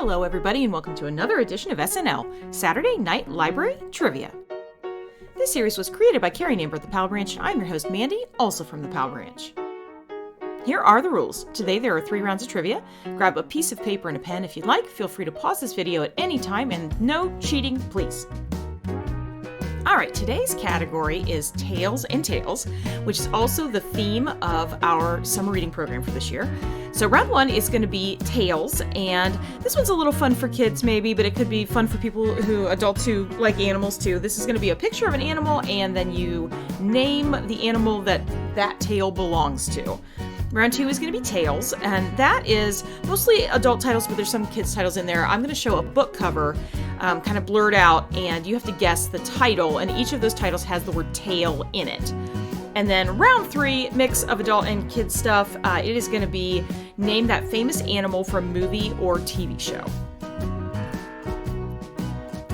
Hello, everybody, and welcome to another edition of SNL, Saturday Night Library Trivia. This series was created by Carrie Neighbor at the Pal Branch, and I'm your host, Mandy, also from the Pal Branch. Here are the rules. Today there are 3 rounds of trivia. Grab a piece of paper and a pen if you'd like. Feel free to pause this video at any time, and no cheating, please. Alright, today's category is Tales and Tales, which is also the theme of our summer reading program for this year. So round 1 is going to be Tales, and this one's a little fun for kids maybe, but it could be fun for adults who like animals too. This is going to be a picture of an animal, and then you name the animal that tale belongs to. Round 2 is going to be Tales, and that is mostly adult titles, but there's some kids' titles in there. I'm going to show a book cover, kind of blurred out, and you have to guess the title, and each of those titles has the word tale in it. And then round 3, mix of adult and kids stuff. It is going to be name that famous animal from movie or TV show.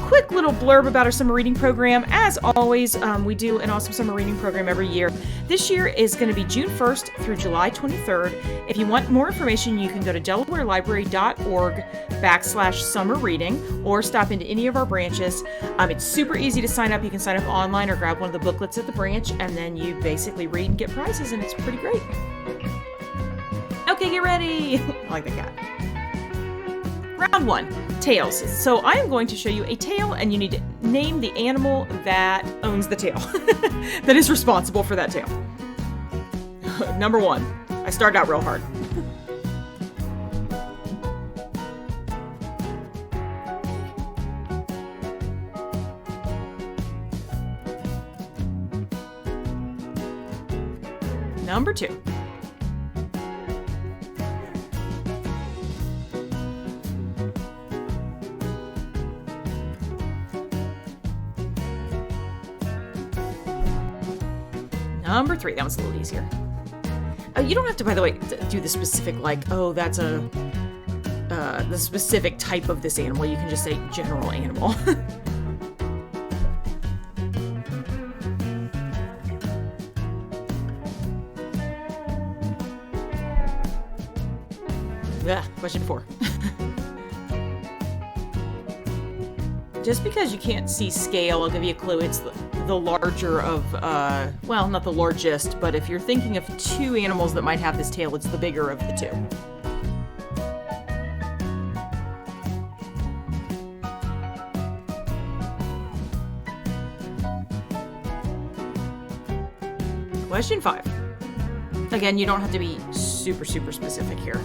Quick little blurb about our summer reading program. As always, we do an awesome summer reading program every year. This year is going to be June 1st through July 23rd. If you want more information, you can go to delawarelibrary.org/summer reading or stop into any of our branches. It's super easy to sign up. You can sign up online or grab one of the booklets at the branch, and then you basically read and get prizes, and it's pretty great. Okay, get ready. I like that cat. Round 1, Tales. So I am going to show you a tale, and you need to name the animal that owns the tail, that is responsible for that tail. Number 1. I started out real hard. Number 2. Number 3, that one's a little easier. You don't have to, by the way, do the specific, that's the specific type of this animal. You can just say general animal. Question 4. Just because you can't see scale, I'll give you a clue. It's the larger of, not the largest, but if you're thinking of 2 animals that might have this tail, it's the bigger of the 2. Question 5. Again, you don't have to be super specific here.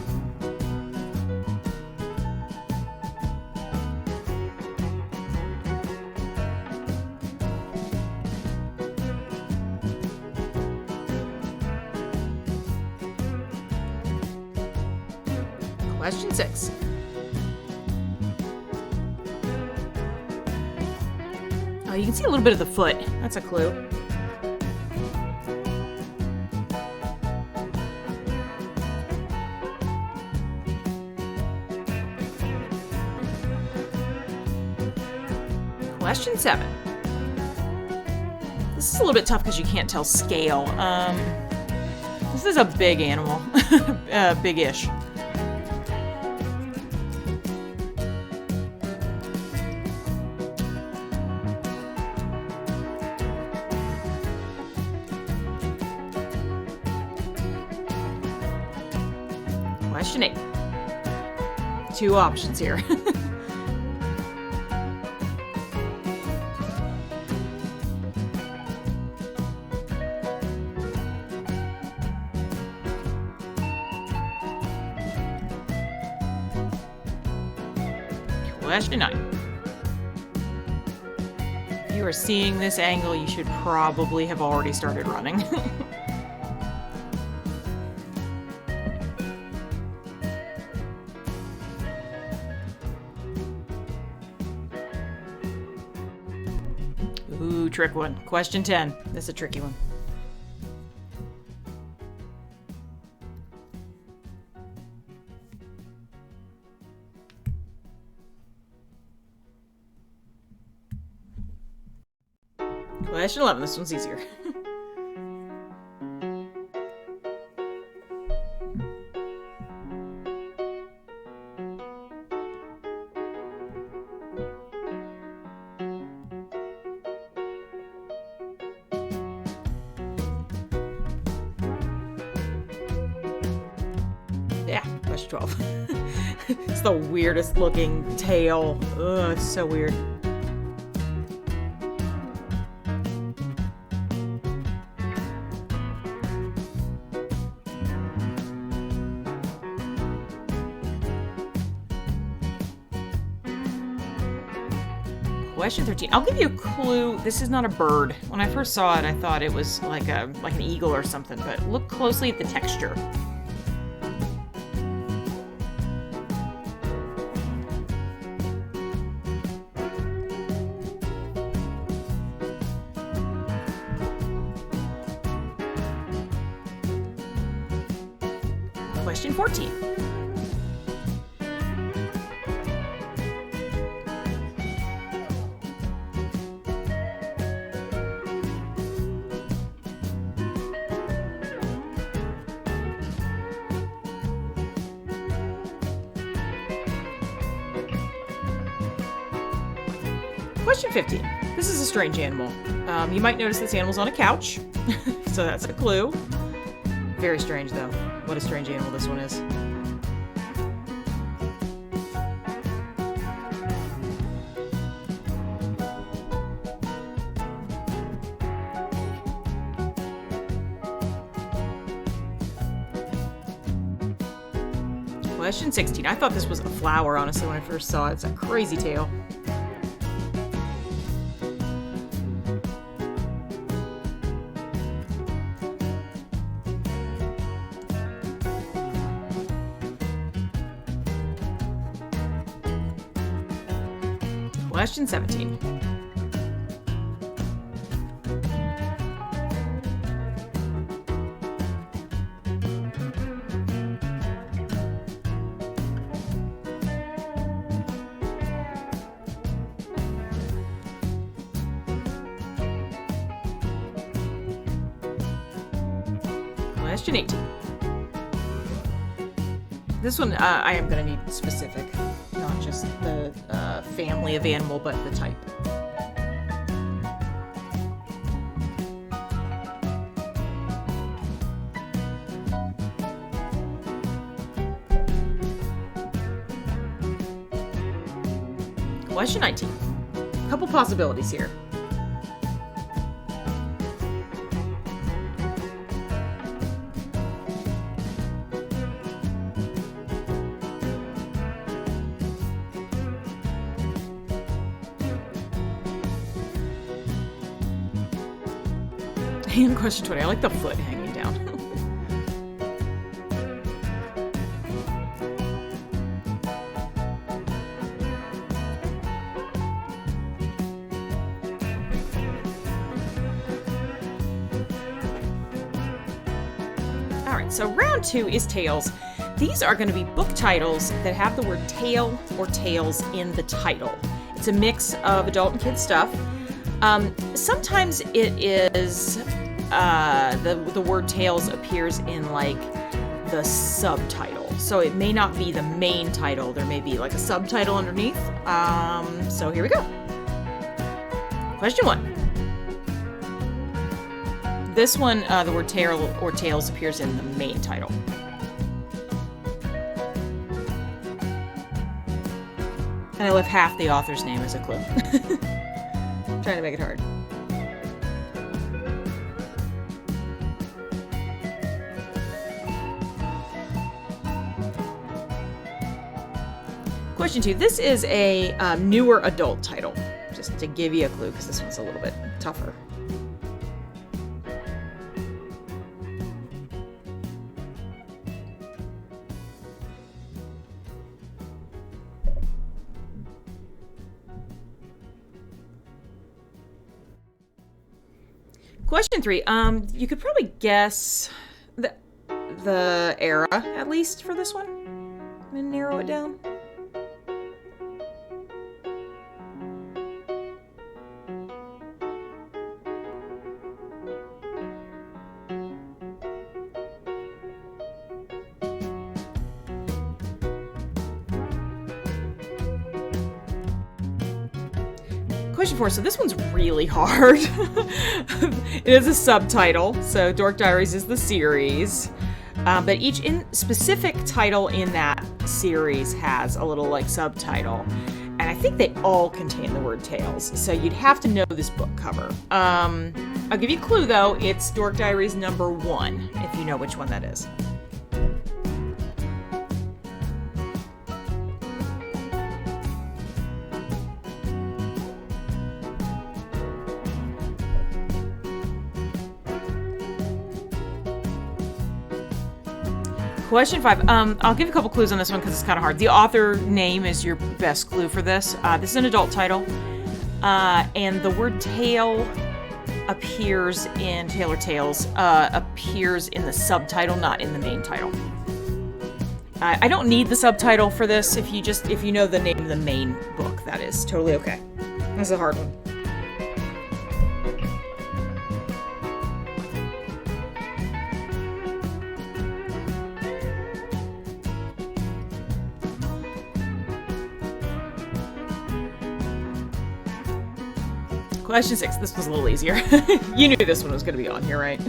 Question 6. Oh, you can see a little bit of the foot. That's a clue. Question 7. This is a little bit tough because you can't tell scale. This is a big animal. Big-ish. Question 8. 2 options here. Question 9. If you are seeing this angle, you should probably have already started running. Ooh, trick one. Question 10. This is a tricky one. Question 11. This one's easier. Question 12. It's the weirdest looking tail. Ugh, it's so weird. Question 13. I'll give you a clue. This is not a bird. When I first saw it, I thought it was like an eagle or something, but look closely at the texture. Question 14. Question 15. This is a strange animal. You might notice this animal's on a couch, so that's a clue. Very strange, though. What a strange animal this one is. Question 16. I thought this was a flower, honestly, when I first saw it. It's a crazy tail. Question 17. Question 18. This one, I am going to need specific, not just the family of animal, but the type. Question 19. A couple possibilities here. And question 20. I like the foot hanging down. All right, so round 2 is tails. These are going to be book titles that have the word tail or tales in the title. It's a mix of adult and kid stuff. Sometimes it is the word tails appears in like the subtitle, so it may not be the main title. There may be like a subtitle underneath. So here we go. Question 1. This one, the word tail or tales appears in the main title. And I left half the author's name as a clue. Trying to make it hard. Question 2. This is a newer adult title, just to give you a clue, because this one's a little bit tougher. Question 3. You could probably guess the era, at least, for this one. I'm going to narrow it down. Question 4. So this one's really hard. It is a subtitle. So Dork Diaries is the series. But each specific title in that series has a little like subtitle. And I think they all contain the word Tales, so you'd have to know this book cover. I'll give you a clue, though. It's Dork Diaries #1, if you know which one that is. Question 5. I'll give you a couple clues on this one because it's kind of hard. The author name is your best clue for this. This is an adult title. And the word tale appears in Tale or Tales, appears in the subtitle, not in the main title. I don't need the subtitle for this. If you know the name of the main book, that is totally okay. That's a hard one. Question 6. This was a little easier. You knew this one was going to be on here, right?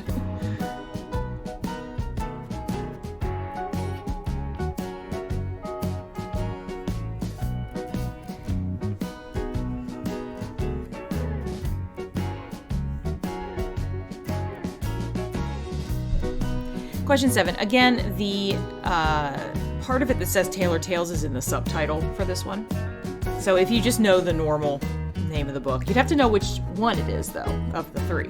Question 7. Again, the part of it that says Tale or Tales is in the subtitle for this one. So if you just know the normal name of the book, you'd have to know which one it is, though, of the 3.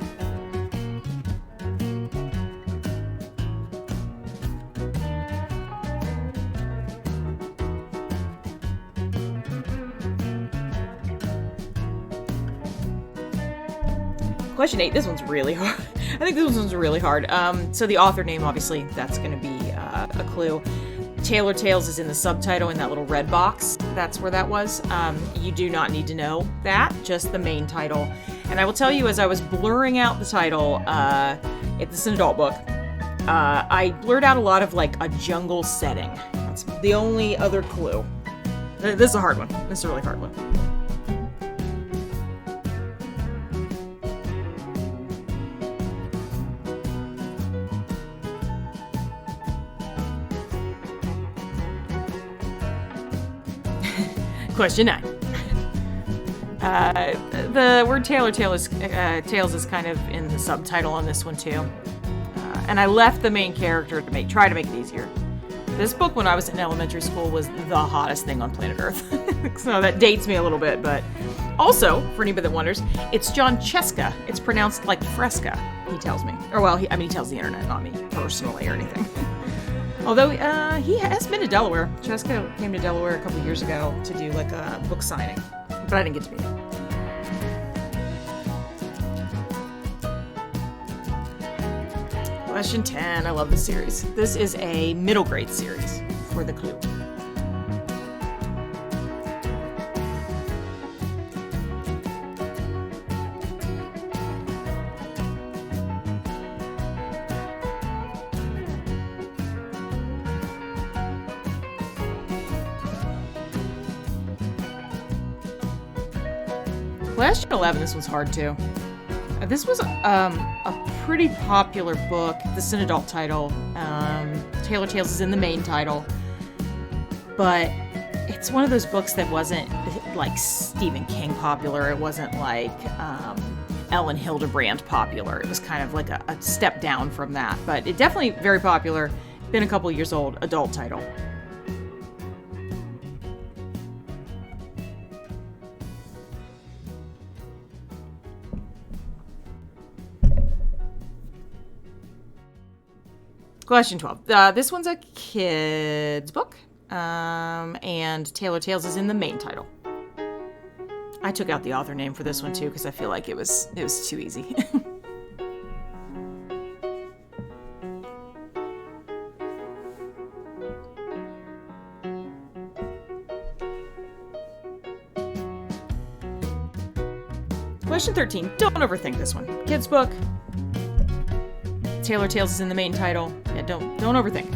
Question 8. This one's really hard. I think this one's really hard. So the author name, obviously, that's going to be a clue. Tale or Tales is in the subtitle in that little red box. That's where that was. You do not need to know that, just the main title. And I will tell you, as I was blurring out the title, it's an adult book, I blurred out a lot of like a jungle setting. That's the only other clue. This is a hard one. This is a really hard one. Question 9. The word Tale or Tales is kind of in the subtitle on this one too. And I left the main character to try to make it easier. This book, when I was in elementary school, was the hottest thing on planet Earth. So that dates me a little bit, but also, for anybody that wonders, it's John Cheska. It's pronounced like Fresca, he tells me. Or well, he tells the internet, not me personally or anything. Although he has been to Delaware. Cheska came to Delaware a couple years ago to do like a book signing, but I didn't get to meet him. Question 10. I love this series. This is a middle grade series for the clue. Question 11, this one's hard too. This was a pretty popular book. This is an adult title. Tale or Tales is in the main title. But it's one of those books that wasn't like Stephen King popular. It wasn't like Ellen Hildebrand popular. It was kind of like a step down from that. But it definitely very popular. Been a couple years old. Adult title. Question 12. This one's a kid's book, and Tale or Tales is in the main title. I took out the author name for this one too because I feel like it was too easy. Question 13. Don't overthink this one. Kid's book. Tale or Tales is in the main title. Yeah, don't overthink.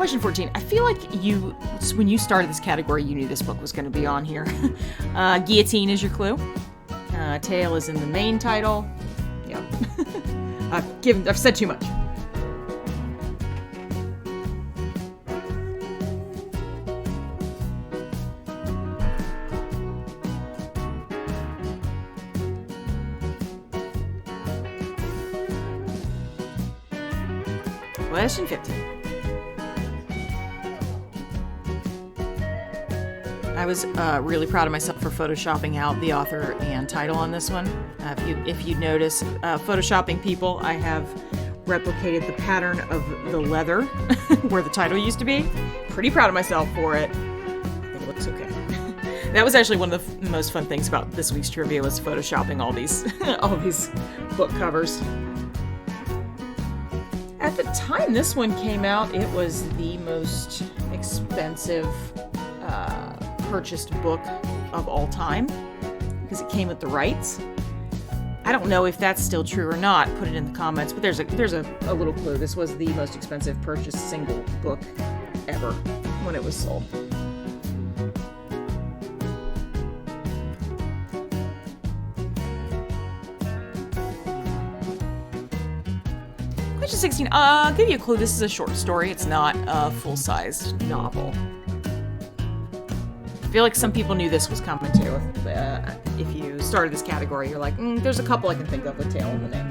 Question 14. I feel like when you started this category, you knew this book was going to be on here. Guillotine is your clue. Tale is in the main title. Yeah. I've said too much. Question 15. I was really proud of myself for photoshopping out the author and title on this one. If you notice, photoshopping people, I have replicated the pattern of the leather where the title used to be. Pretty proud of myself for it. I think it looks okay. That was actually one of the most fun things about this week's trivia was photoshopping all these book covers. At the time this one came out, it was the most expensive purchased book of all time because it came with the rights. I don't know if that's still true or not. Put it in the comments. But there's a little clue. This was the most expensive purchased single book ever when it was sold. Question 16. I'll give you a clue. This is a short story. It's not a full-sized novel. I feel like some people knew this was coming too. If you started this category, you're like, there's a couple I can think of with Tale in the name.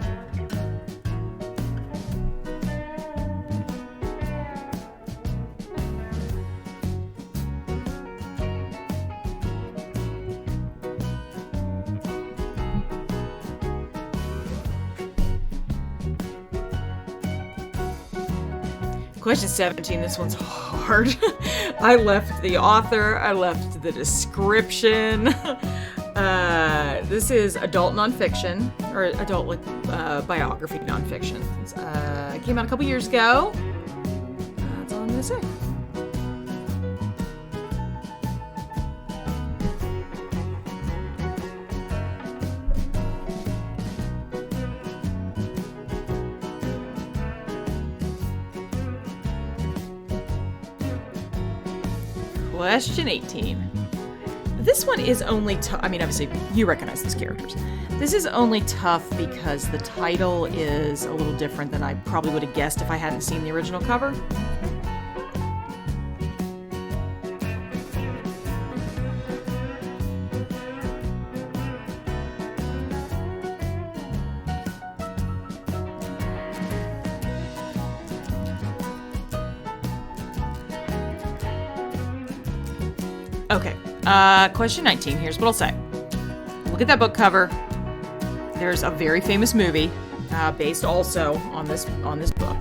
Question 17, this one's hard. I left the author, I left the description. This is adult nonfiction, or adult biography nonfiction. It came out a couple years ago. That's all I'm gonna say. Question 18. This one is only tough. I mean, obviously, you recognize these characters. This is only tough because the title is a little different than I probably would have guessed if I hadn't seen the original cover. Okay, question 19. Here's what I'll say. Look at that book cover. There's a very famous movie based also on this book.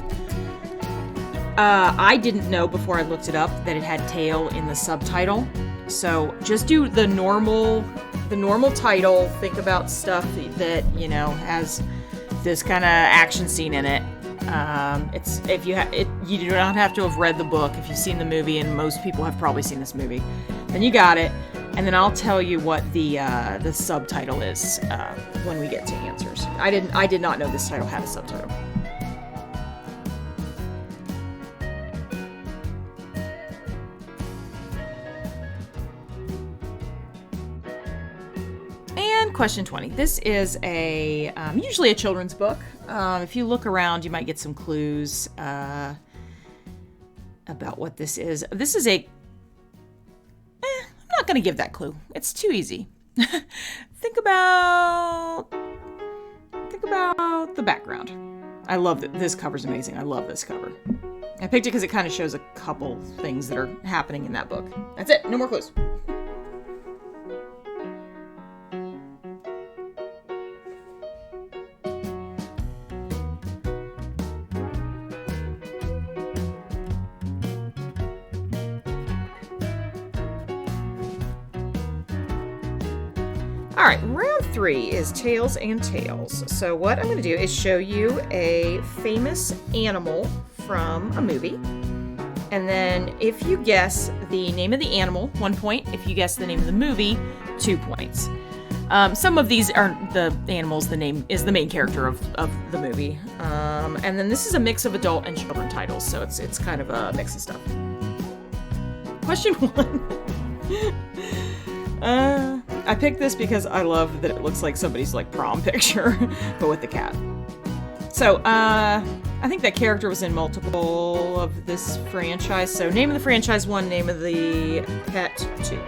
I didn't know before I looked it up that it had Tale in the subtitle. So just do the normal title. Think about stuff that has this kind of action scene in it. You do not have to have read the book. If you've seen the movie, and most people have probably seen this movie, then you got it. And then I'll tell you what the subtitle is when we get to answers. I did not know this title had a subtitle. And question 20. This is usually a children's book. If you look around, you might get some clues about what this is. This is I'm not going to give that clue. It's too easy. Think about the background. I love it. This cover's amazing. I love this cover. I picked it because it kind of shows a couple things that are happening in that book. That's it. No more clues. All right, round 3 is Tales and Tales. So what I'm going to do is show you a famous animal from a movie. And then if you guess the name of the animal, 1 point. If you guess the name of the movie, 2 points. Some of these aren't the animals. The name is the main character of the movie. And then this is a mix of adult and children titles, so it's kind of a mix of stuff. Question 1. I picked this because I love that it looks like somebody's like prom picture, but with the cat. So, I think that character was in multiple of this franchise. So, name of the franchise 1, name of the pet 2.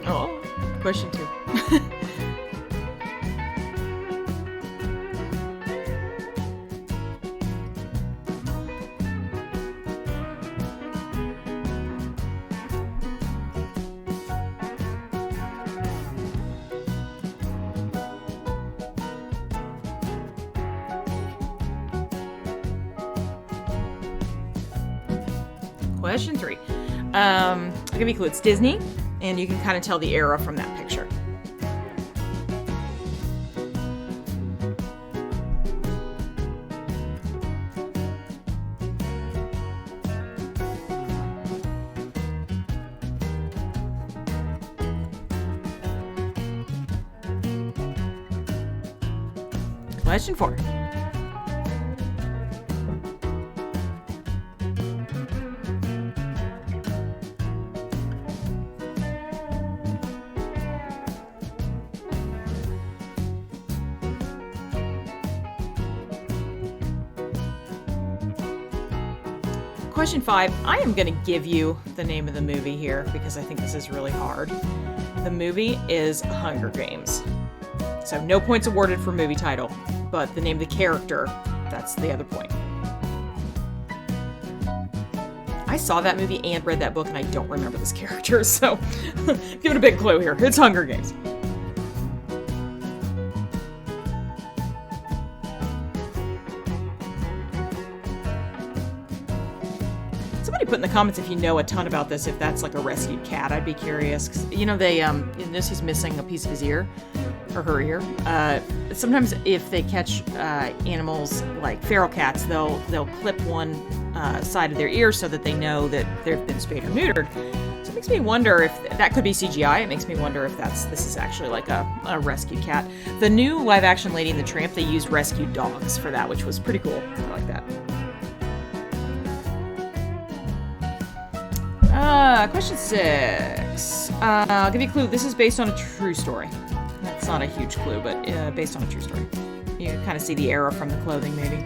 Oh, question 2. Question 3. I'll give you a clue. It's Disney, and you can kind of tell the era from that picture. Question 4. Question 5, I am going to give you the name of the movie here because I think this is really hard. The movie is Hunger Games. So no points awarded for movie title, but the name of the character, that's the other point. I saw that movie and read that book and I don't remember this character, so give it a big clue here. It's Hunger Games. Put in the comments if you know a ton about this, if that's like a rescued cat. I'd be curious. 'Cause, you know, they in this he's missing a piece of his ear or her ear. Sometimes if they catch animals like feral cats, they'll clip one side of their ear so that they know that they've been spayed or neutered. So it makes me wonder if that could be CGI. It makes me wonder if this is actually like a rescued cat. The new live action Lady and the Tramp, they used rescued dogs for that, which was pretty cool. I like that. Question 6. I'll give you a clue. This is based on a true story. That's not a huge clue, but based on a true story. You can kind of see the era from the clothing, maybe.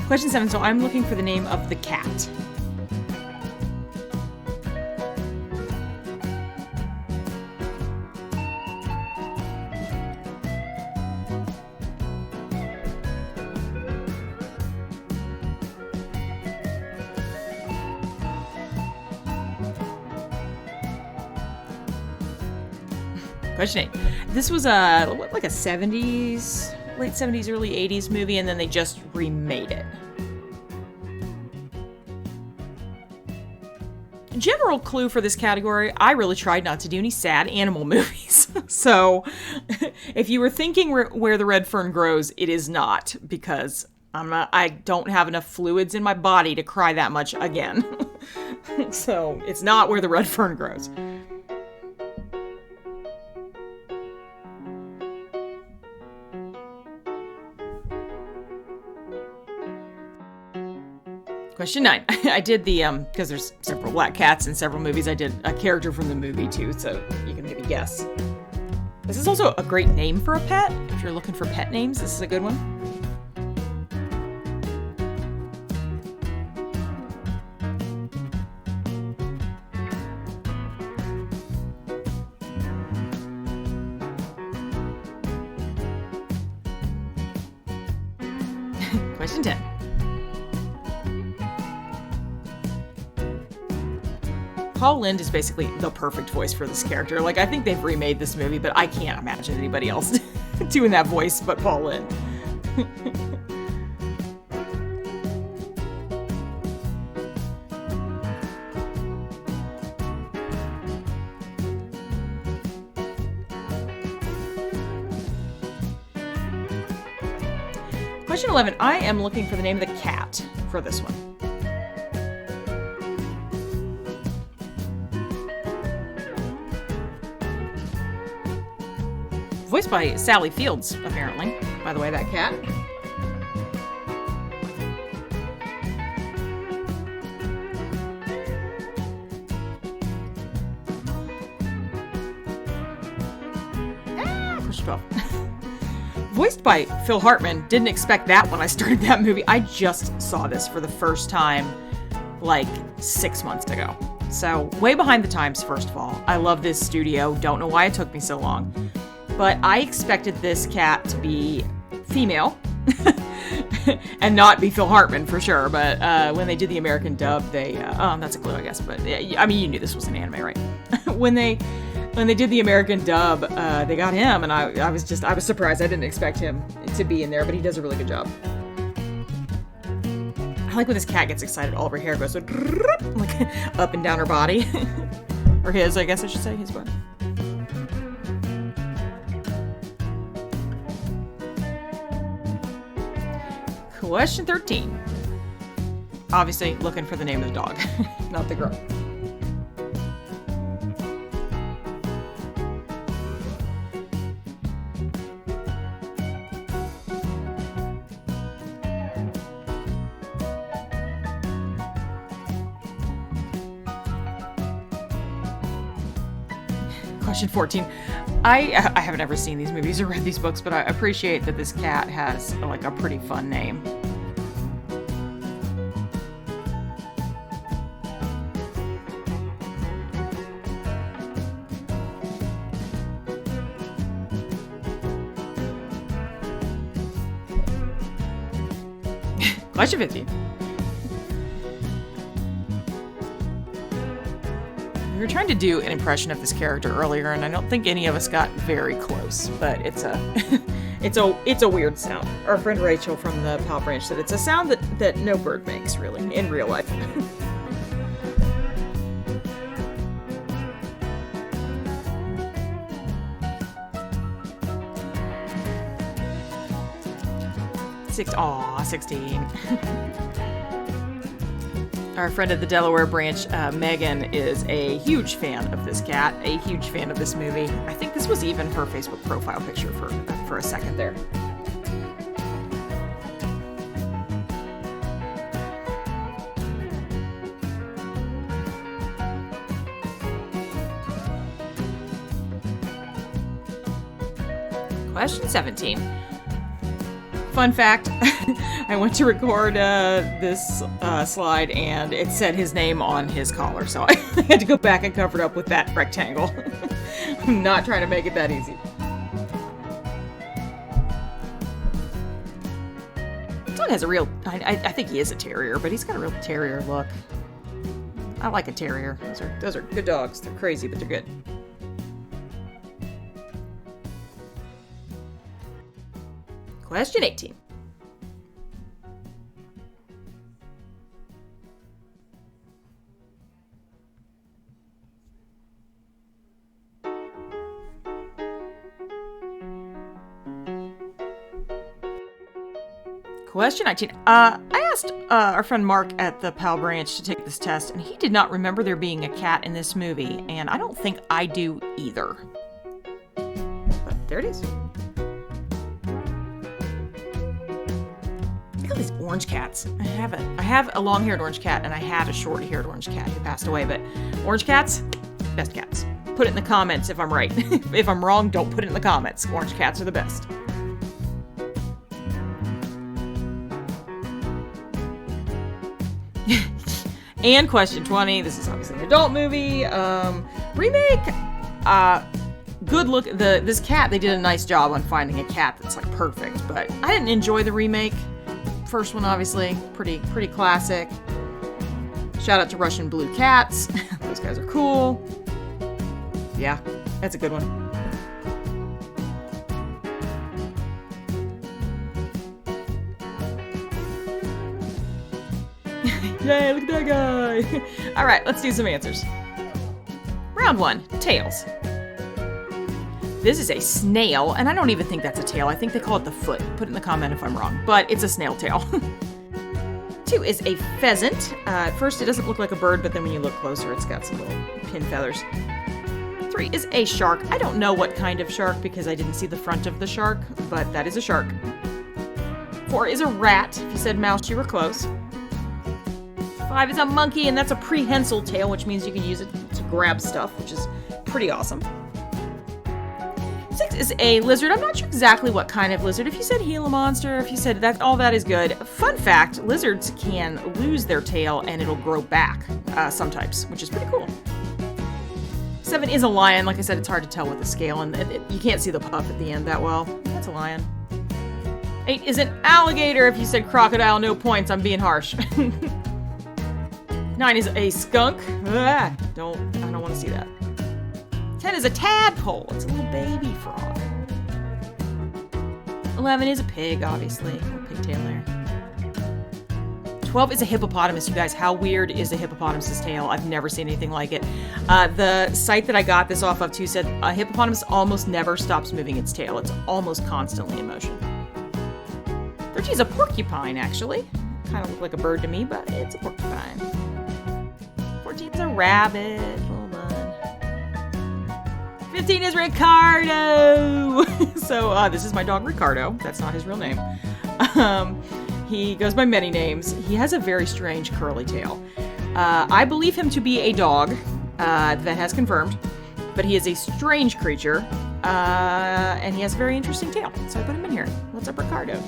Question 7. So I'm looking for the name of the cat. Question 8. This was like a 70s, late 70s, early 80s movie, and then they just remade it. General clue for this category, I really tried not to do any sad animal movies. So if you were thinking where the red fern grows, it is not, because I don't have enough fluids in my body to cry that much again. So it's not where the red fern grows. Question 9. I did the, because there's several black cats in several movies, I did a character from the movie too, so you can maybe guess. This is also a great name for a pet. If you're looking for pet names, this is a good one. Question 10. Paul Lynde is basically the perfect voice for this character. Like, I think they've remade this movie, but I can't imagine anybody else doing that voice, but Paul Lynde. Question 11. I am looking for the name of the cat for this one. Voiced by Sally Fields, apparently. By the way, that cat. Question 12. Voiced by Phil Hartman. Didn't expect that when I started that movie. I just saw this for the first time like 6 months ago. So way behind the times, first of all. I love this studio. Don't know why it took me so long. But I expected this cat to be female and not be Phil Hartman for sure. But when they did the American dub, they that's a clue, I guess. But I mean, you knew this was an anime, right? when they did the American dub, they got him, and I was surprised. I didn't expect him to be in there, but he does a really good job. I like when this cat gets excited, all of her hair goes like up and down her body. Or his, I guess I should say, his body. Question 13. Obviously looking for the name of the dog, not the girl. Question 14. I haven't ever seen these movies or read these books, but I appreciate that this cat has like a pretty fun name. Question 15. We were trying to do an impression of this character earlier, and I don't think any of us got very close, but it's a it's a weird sound. Our friend Rachel from the Pal Branch said it's a sound that no bird makes, really, in real life. Aw, 16. Our friend at the Delaware branch, Megan, is a huge fan of this cat, a huge fan of this movie. I think this was even her Facebook profile picture for a second there. Question 17. Fun fact, I went to record this slide and it said his name on his collar, so I had to go back and cover it up with that rectangle. I'm not trying to make it that easy. This dog has a real, I think he is a terrier, but he's got a real terrier look. I like a terrier. Those are good dogs. They're crazy, but they're good. Question 18. Question 19. I asked our friend Mark at the Pal Branch to take this test, and he did not remember there being a cat in this movie, and I don't think I do either. But there it is. Look at these orange cats. I have a long-haired orange cat, and I had a short-haired orange cat who passed away, but orange cats, best cats. Put it in the comments if I'm right. If I'm wrong, don't put it in the comments. Orange cats are the best. And question 20, this is obviously an adult movie. Remake, good look. This cat, they did a nice job on finding a cat that's like perfect, but I didn't enjoy the remake. First one, obviously, pretty classic. Shout out to Russian Blue Cats. Those guys are cool. Yeah, that's a good one. hey, look at that guy. All right, let's do some answers. Round 1, tails. This is a snail, and I don't even think that's a tail. I think they call it the foot. Put it in the comment if I'm wrong, but it's a snail tail. 2 is a pheasant. At first, it doesn't look like a bird, but then when you look closer, it's got some little pin feathers. 3 is a shark. I don't know what kind of shark because I didn't see the front of the shark, but that is a shark. 4 is a rat. If you said mouse, you were close. 5 is a monkey, and that's a prehensile tail, which means you can use it to grab stuff, which is pretty awesome. 6 is a lizard. I'm not sure exactly what kind of lizard. If you said Gila monster, if you said that, all that is good. Fun fact, lizards can lose their tail and it'll grow back, some types, which is pretty cool. 7 is a lion. Like I said, it's hard to tell with the scale, and you can't see the puff at the end that well. That's a lion. 8 is an alligator. If you said crocodile, no points. I'm being harsh. 9 is a skunk. I don't want to see that. 10 is a tadpole. It's a little baby frog. 11 is a pig, obviously. Little pigtail there. 12 is a hippopotamus. You guys, how weird is a hippopotamus's tail? I've never seen anything like it. The site that I got this off of, too, said a hippopotamus almost never stops moving its tail. It's almost constantly in motion. 13 is a porcupine, actually. Kind of look like a bird to me, but it's a porcupine. 14 is a rabbit. 15 is Ricardo. So this is my dog Ricardo. That's not his real name. He goes by many names. He has a very strange curly tail. I believe him to be a dog. That has confirmed. But he is a strange creature. And he has a very interesting tail. So I put him in here. What's up, Ricardo?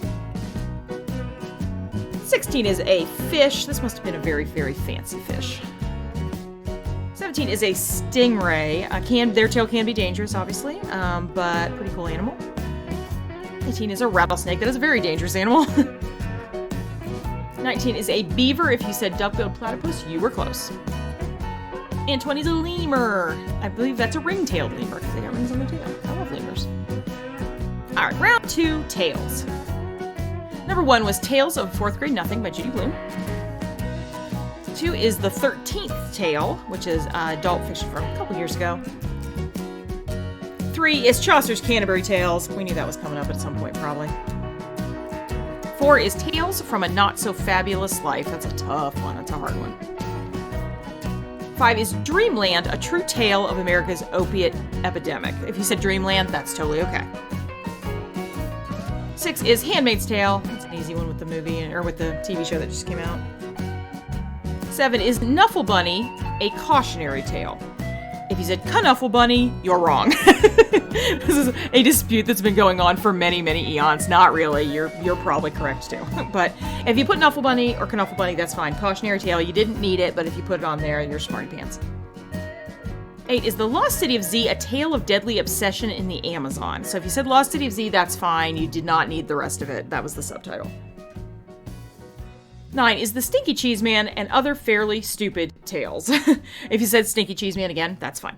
16 is a fish. This must have been a very, very fancy fish. 17 is a stingray. Their tail can be dangerous, obviously, but pretty cool animal. 18 is a rattlesnake. That is a very dangerous animal. 19 is a beaver. If you said duck-billed platypus, you were close. And 20 is a lemur. I believe that's a ring-tailed lemur because they got rings on their tail. I love lemurs. All right, round 2, tails. Number 1 was Tales of 4th Grade Nothing by Judy Blume. 2 is The 13th Tale, which is adult fiction from a couple years ago. 3 is Chaucer's Canterbury Tales. We knew that was coming up at some point, probably. 4 is Tales from a Not-So-Fabulous Life. That's a tough one. That's a hard one. 5 is Dreamland, a true tale of America's opiate epidemic. If you said Dreamland, that's totally okay. 6 is Handmaid's Tale. That's an easy one with the movie, or with the TV show that just came out. 7 is Knuffle Bunny, a cautionary tale. If you said Knuffle Bunny, you're wrong. This is a dispute that's been going on for many, many eons. Not really. You're probably correct too. But if you put Knuffle Bunny or Knuffle Bunny, that's fine. Cautionary tale, you didn't need it, but if you put it on there, you're smarty pants. 8 is The Lost City of Z, a tale of deadly obsession in the Amazon. So if you said Lost City of Z, that's fine. You did not need the rest of it. That was the subtitle. 9 is The Stinky Cheese Man and Other Fairly Stupid Tales. If you said Stinky Cheese Man again, that's fine.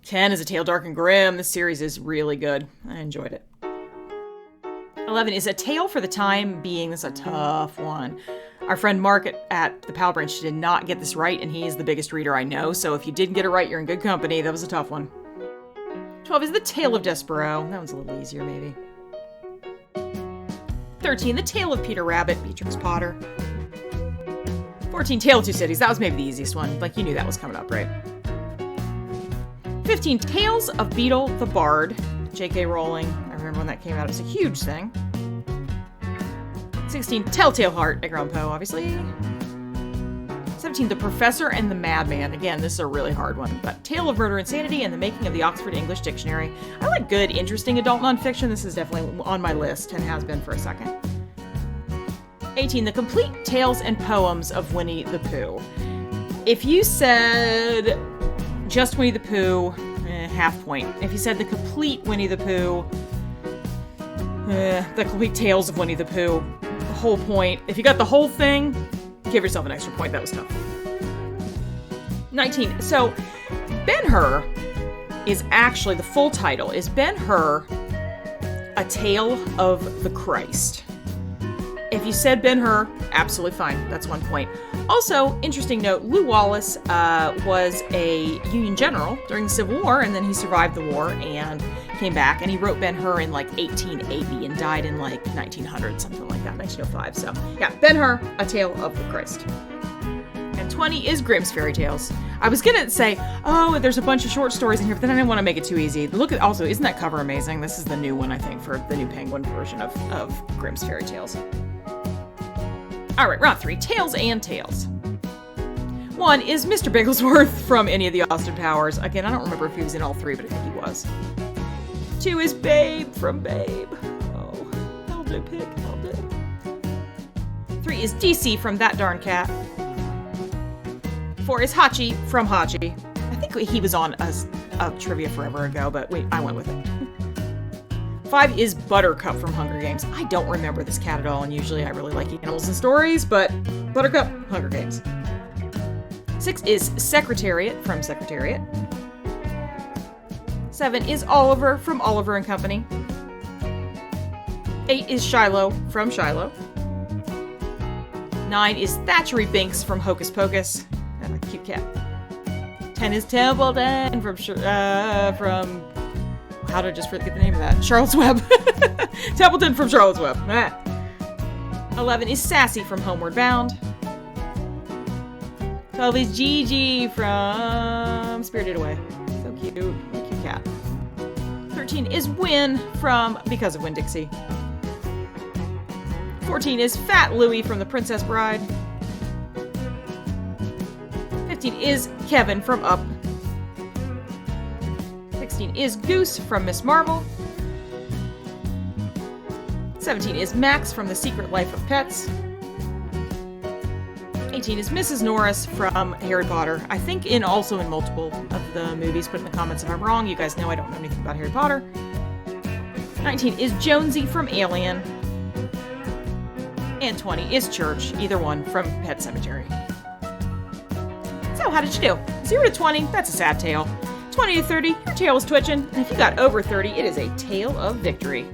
10 is A Tale Dark and Grim. This series is really good. I enjoyed it. 11 is A Tale for the Time Being. This is a tough one. Our friend Mark at the Pal Branch did not get this right, and he is the biggest reader I know, so if you didn't get it right, you're in good company. That was a tough one. 12 is The Tale of Despero. That one's a little easier, maybe. 13, The Tale of Peter Rabbit, Beatrix Potter. 14, Tale of Two Cities. That was maybe the easiest one. Like, you knew that was coming up, right? 15, Tales of Beetle the Bard, J.K. Rowling. I remember when that came out. It was a huge thing. 16, Telltale Heart, Edgar Allan Poe, obviously. 17, The Professor and the Madman. Again, this is a really hard one. But Tale of Murder, Insanity, and the Making of the Oxford English Dictionary. I like good, interesting adult nonfiction. This is definitely on my list and has been for a second. 18, The Complete Tales and Poems of Winnie the Pooh. If you said just Winnie the Pooh, half point. If you said The Complete Winnie the Pooh, The Complete Tales of Winnie the Pooh, the whole point. If you got the whole thing, give yourself an extra point. That was tough. 19. So, Ben-Hur is actually, the full title is Ben-Hur, A Tale of the Christ. If you said Ben-Hur, absolutely fine. That's 1 point. Also, interesting note, Lew Wallace was a Union general during the Civil War, and then he survived the war and came back, and he wrote Ben-Hur in like 1880 and died in like 1900, something like that, 1905. So, yeah, Ben-Hur, A Tale of the Christ. And 20 is Grimm's Fairy Tales. I was gonna say, oh, there's a bunch of short stories in here, but then I didn't want to make it too easy. Look at, also, isn't that cover amazing? This is the new one, I think, for the new Penguin version of Grimm's Fairy Tales. All right, round 3, Tails and Tales. 1 is Mr. Bigglesworth from any of the Austin Powers. Again, I don't remember if he was in all 3, but I think he was. 2 is Babe from Babe. Oh, that'll do, pig, that'll do. 3 is DC from That Darn Cat. 4 is Hachi from Hachi. I think he was on a trivia forever ago, but I went with it. 5 is Buttercup from Hunger Games. I don't remember this cat at all, and usually I really like animals and stories, but Buttercup, Hunger Games. 6 is Secretariat from Secretariat. 7 is Oliver from Oliver and Company. 8 is Shiloh from Shiloh. 9 is Thatchery Binks from Hocus Pocus. A cute cat. 10 is Templeton from how did I just forget the name of that? Charlotte's Web. Templeton from Charlotte's Web. 11 is Sassy from Homeward Bound. 12 is Gigi from Spirited Away. So cute. Cute cat. 13 is Win from Because of Winn-Dixie. 14 is Fat Louie from The Princess Bride. 15 is Kevin from Up. 16 is Goose from Miss Marvel. 17 is Max from The Secret Life of Pets. 18 is Mrs. Norris from Harry Potter. I think also in multiple of the movies. Put in the comments if I'm wrong. You guys know I don't know anything about Harry Potter. 19 is Jonesy from Alien. And 20 is Church, either one from Pet Sematary. So, how did you do? 0 to 20, that's a sad tale. 20 to 30, your tail was twitching. And if you got over 30, it is a tale of victory.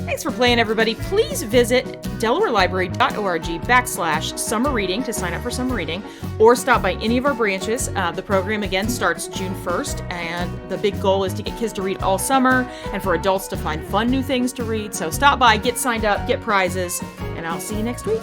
Thanks for playing, everybody. Please visit DelawareLibrary.org/summer reading to sign up for summer reading, or stop by any of our branches. The program, again, starts June 1st, and the big goal is to get kids to read all summer, and for adults to find fun new things to read. So stop by, get signed up, get prizes, and I'll see you next week.